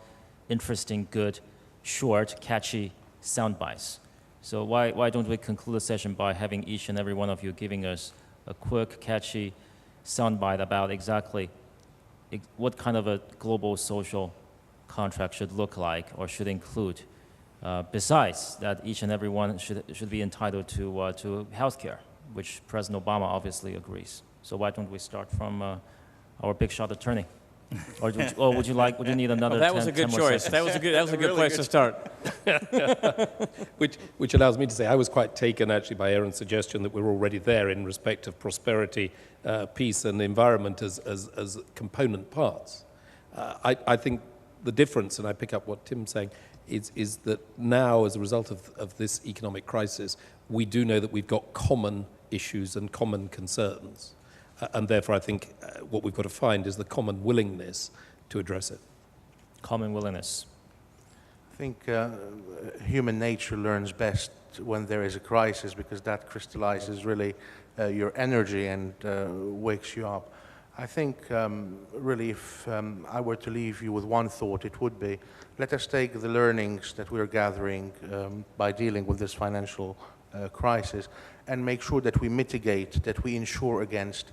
interesting, good, short, catchy sound bites. So why don't we conclude the session by having each and every one of you giving us a quick, catchy soundbite about exactly what kind of a global social contract should look like or should include. Besides that, each and every one should be entitled to health care, which President Obama obviously agrees. So why don't we start from our big shot attorney? Or would you need another? That was a good choice. That was a good place to start. which allows me to say I was quite taken actually by Aron's suggestion that we're already there in respect of prosperity, peace, and environment as component parts. I think the difference, and I pick up what Tim's saying, is that now, as a result of this economic crisis, we do know that we've got common issues and common concerns. And therefore, I think what we've got to find is the common willingness to address it. Common willingness. I think human nature learns best when there is a crisis, because that crystallizes really your energy and wakes you up. I think really if I were to leave you with one thought, it would be, let us take the learnings that we're gathering by dealing with this financial crisis and make sure that we mitigate, that we insure against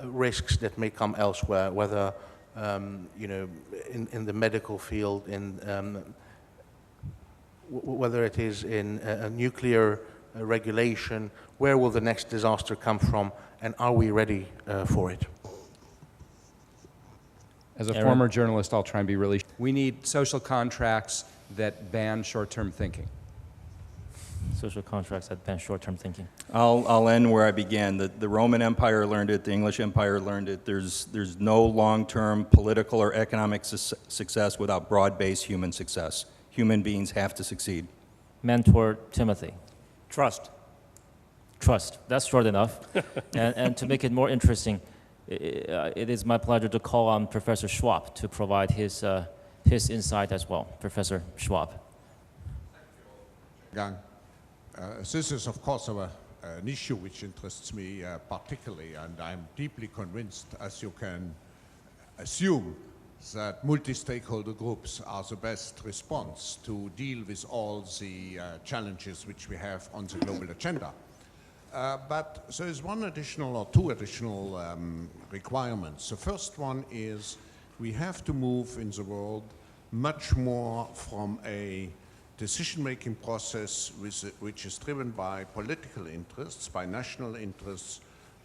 risks that may come elsewhere, whether you know, in the medical field, whether it is in a nuclear regulation, where will the next disaster come from, and are we ready for it? As a Aron? former journalist, I'll try and be really... We need social contracts that ban short-term thinking. Social contracts that ban short-term thinking. I'll end where I began. The Roman Empire learned it, the English Empire learned it. There's no long-term political or economic success without broad-based human success. Human beings have to succeed. Mentor Timothy. Trust. Trust. That's short enough. and to make it more interesting, it is my pleasure to call on Professor Schwab to provide his insight as well. Professor Schwab. This is, of course, an issue which interests me particularly, and I'm deeply convinced, as you can assume, that multi-stakeholder groups are the best response to deal with all the challenges which we have on the global agenda. But there is one additional or two additional requirements. The first one is we have to move in the world much more from a decision-making process which is driven by political interests, by national interests,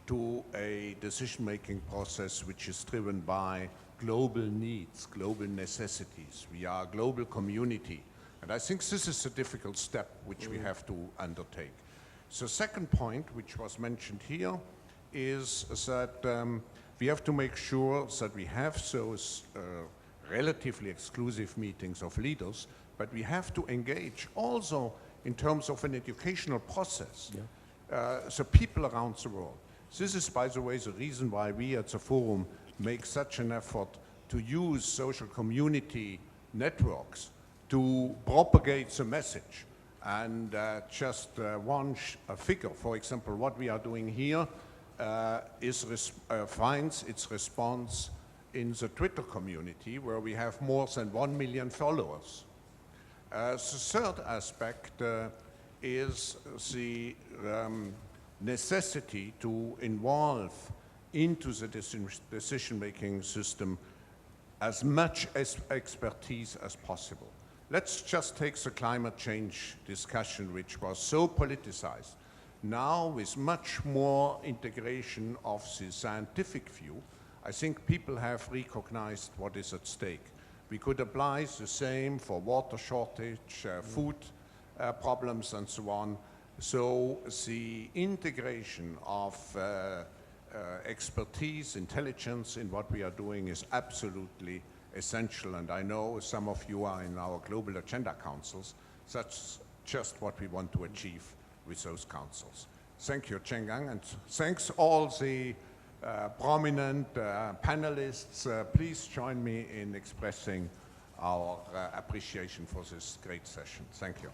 to a decision-making process which is driven by global needs, global necessities. We are a global community. And I think this is a difficult step which we have to undertake. The second point, which was mentioned here, is that we have to make sure that we have those relatively exclusive meetings of leaders, but we have to engage also in terms of an educational process. So people around the world. This is, by the way, the reason why we at the Forum make such an effort to use social community networks to propagate the message. And just one figure, for example, what we are doing here finds its response in the Twitter community, where we have more than 1 million followers. The third aspect is the necessity to involve into the decision-making system as much expertise as possible. Let's just take the climate change discussion, which was so politicized. Now, with much more integration of the scientific view, I think people have recognized what is at stake. We could apply the same for water shortage, food problems, and so on. So the integration of expertise, intelligence in what we are doing is absolutely essential. And I know some of you are in our global agenda councils. That's just what we want to achieve with those councils. Thank you, Chenggang, and thanks all the prominent panelists. Please join me in expressing our appreciation for this great session. Thank you.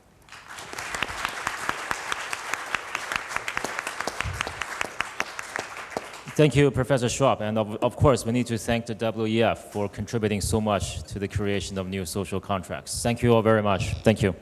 Thank you, Professor Schwab. And of course, we need to thank the WEF for contributing so much to the creation of new social contracts. Thank you all very much. Thank you.